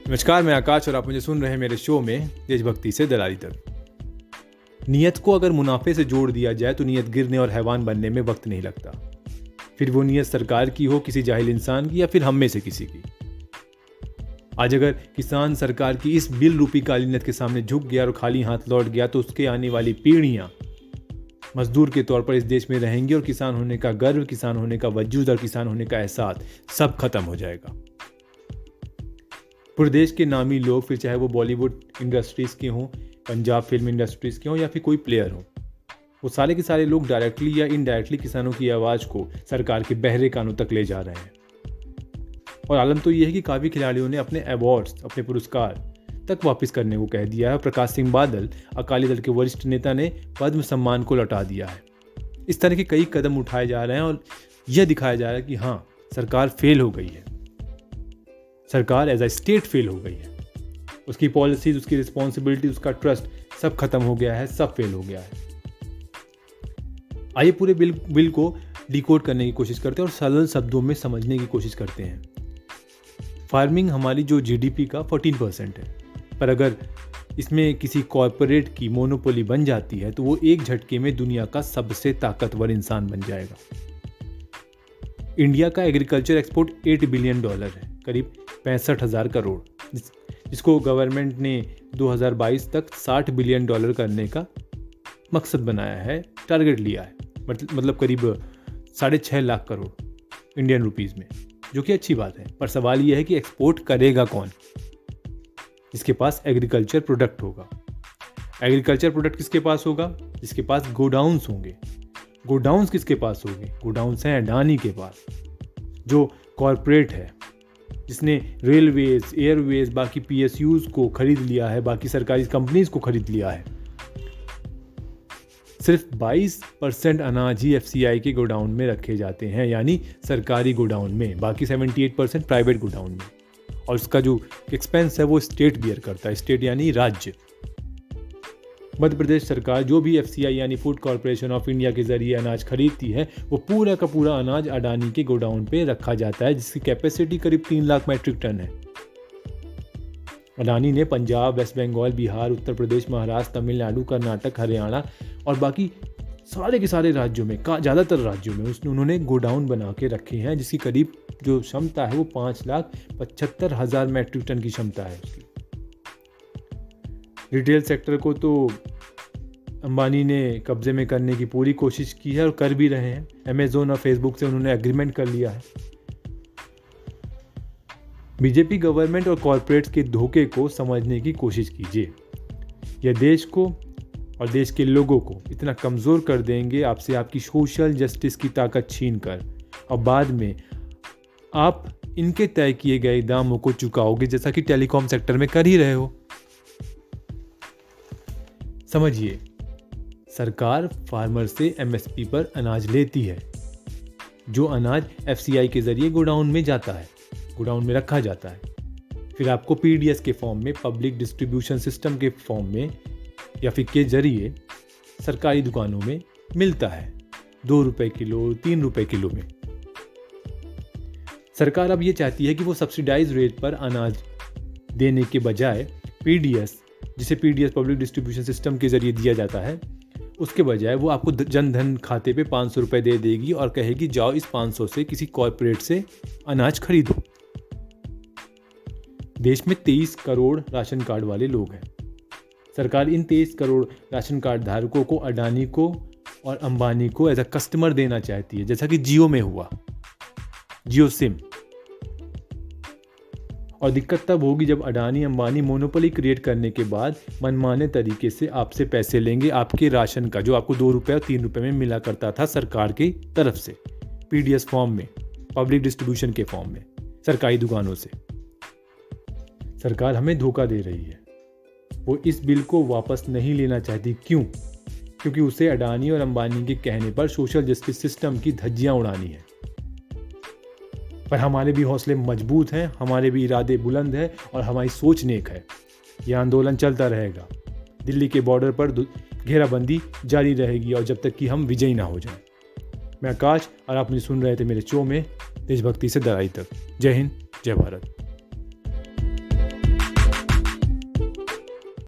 नमस्कार, मैं आकाश और आप मुझे सुन रहे हैं मेरे शो में देशभक्ति से दलाली तक। नियत को अगर मुनाफे से जोड़ दिया जाए तो नियत गिरने और हैवान बनने में वक्त नहीं लगता। फिर वो नियत सरकार की हो, किसी जाहिल इंसान की, या फिर हम में से किसी की। आज अगर किसान सरकार की इस बिल रूपी काली नियत के सामने झुक गया और खाली हाथ लौट गया तो उसके आने वाली पीढ़ियां मजदूर के तौर पर इस देश में रहेंगी और किसान होने का गर्व, किसान होने का वजूद और किसान होने का एहसास सब खत्म हो जाएगा। पूरे देश के नामी लोग, फिर चाहे वो बॉलीवुड इंडस्ट्रीज के हों, पंजाब फिल्म इंडस्ट्रीज के हों या फिर कोई प्लेयर हो, वो सारे के सारे लोग डायरेक्टली या इनडायरेक्टली किसानों की आवाज़ को सरकार के बहरे कानों तक ले जा रहे हैं। और आलम तो ये है कि काफ़ी खिलाड़ियों ने अपने अवार्ड्स, अपने पुरस्कार तक वापस करने को कह दिया है। प्रकाश सिंह बादल, अकाली दल के वरिष्ठ नेता, ने पद्म सम्मान को लौटा दिया है। इस तरह के कई कदम उठाए जा रहे हैं और यह दिखाया जा रहा है कि हाँ, सरकार फेल हो गई है। सरकार एज अ स्टेट फेल हो गई है। उसकी पॉलिसीज, उसकी रिस्पॉन्सिबिलिटी, उसका ट्रस्ट सब खत्म हो गया है, सब फेल हो गया है। आइए पूरे बिल को डिकोड करने की कोशिश करते हैं और सरल शब्दों में समझने की कोशिश करते हैं। फार्मिंग हमारी जो जीडीपी का 14% है, पर अगर इसमें किसी कॉरपोरेट की मोनोपोली बन जाती है तो वो एक झटके में दुनिया का सबसे ताकतवर इंसान बन जाएगा। इंडिया का एग्रीकल्चर एक्सपोर्ट $8 बिलियन है, करीब 65,000 करोड़, जिसको गवर्नमेंट ने 2022 तक $60 बिलियन करने का मकसद बनाया है, टारगेट लिया है। मतलब करीब 6.5 लाख करोड़ इंडियन रुपीस में, जो कि अच्छी बात है। पर सवाल यह है कि एक्सपोर्ट करेगा कौन? जिसके पास एग्रीकल्चर प्रोडक्ट होगा। एग्रीकल्चर प्रोडक्ट किसके पास होगा? जिसके पास गोडाउन्स होंगे। गोडाउन्स किसके पास होंगे? गोडाउन्स हैं अडानी के पास, जो कॉरपोरेट है, जिसने रेलवेज, एयरवेज, बाकी PSUs को खरीद लिया है, बाकी सरकारी कंपनीज को खरीद लिया है। सिर्फ 22% अनाज ही FCI के गोडाउन में रखे जाते हैं, यानी सरकारी गोडाउन में। बाकी 78% प्राइवेट गोडाउन में। और उसका जो एक्सपेंस है वो स्टेट बियर करता है। स्टेट यानी राज्य। मध्य प्रदेश सरकार जो भी FCI यानी फूड कॉरपोरेशन ऑफ इंडिया के जरिए अनाज खरीदती है, वो पूरा का पूरा अनाज अडानी के गोडाउन पे रखा जाता है, जिसकी कैपेसिटी करीब 3 लाख मैट्रिक टन है। अडानी ने पंजाब, वेस्ट बंगाल, बिहार, उत्तर प्रदेश, महाराष्ट्र, तमिलनाडु, कर्नाटक, हरियाणा और बाकी सारे के सारे राज्यों में, ज़्यादातर राज्यों में उन्होंने गोडाउन बना के रखे हैं, जिसकी करीब जो क्षमता है वो 5,75,000 मैट्रिक टन की क्षमता है उसकी। रिटेल सेक्टर को तो अंबानी ने कब्जे में करने की पूरी कोशिश की है और कर भी रहे हैं। अमेज़न और फेसबुक से उन्होंने एग्रीमेंट कर लिया है। बीजेपी गवर्नमेंट और कॉरपोरेट्स के धोखे को समझने की कोशिश कीजिए। यह देश को और देश के लोगों को इतना कमज़ोर कर देंगे आपसे आपकी सोशल जस्टिस की ताकत छीन कर, और बाद में आप इनके तय किए गए दामों को चुकाओगे, जैसा कि टेलीकॉम सेक्टर में कर ही रहे हो। समझिए, सरकार फार्मर से MSP पर अनाज लेती है, जो अनाज FCI के जरिए गोडाउन में जाता है, गोडाउन में रखा जाता है। फिर आपको PDS के फॉर्म में, पब्लिक डिस्ट्रीब्यूशन सिस्टम के फॉर्म में या फिर के जरिए सरकारी दुकानों में मिलता है, 2 रुपए किलो, 3 रुपए किलो में। सरकार अब ये चाहती है कि वो सब्सिडाइज रेट पर अनाज देने के बजाय PDS, जिसे PDS पब्लिक डिस्ट्रीब्यूशन सिस्टम के जरिए दिया जाता है, उसके बजाय वो आपको जनधन खाते पे 500 रुपये दे देगी और कहेगी जाओ इस 500 से किसी कॉरपोरेट से अनाज खरीदो। देश में 23 करोड़ राशन कार्ड वाले लोग हैं। सरकार इन 23 करोड़ राशन कार्ड धारकों को, अडानी को और अंबानी को एज अ कस्टमर देना चाहती है, जैसा कि जियो में हुआ, जियो सिम। और दिक्कत तब होगी जब अडानी अंबानी मोनोपोली क्रिएट करने के बाद मनमाने तरीके से आपसे पैसे लेंगे, आपके राशन का, जो आपको 2 रुपये और 3 रुपये में मिला करता था सरकार की तरफ से, PDS फॉर्म में, पब्लिक डिस्ट्रीब्यूशन के फॉर्म में, सरकारी दुकानों से। सरकार हमें धोखा दे रही है। वो इस बिल को वापस नहीं लेना चाहती। क्यों? क्योंकि उसे अडानी और अंबानी के कहने पर सोशल जस्टिस सिस्टम की धज्जियां उड़ानी है। पर हमारे भी हौसले मजबूत हैं, हमारे भी इरादे बुलंद हैं और हमारी सोच नेक है। यह आंदोलन चलता रहेगा। दिल्ली के बॉर्डर पर घेराबंदी जारी रहेगी और जब तक कि हम विजयी ना हो जाएं। मैं आकाश और आप मुझे सुन रहे थे मेरे शो में देशभक्ति से दराई तक। जय हिंद, जय भारत।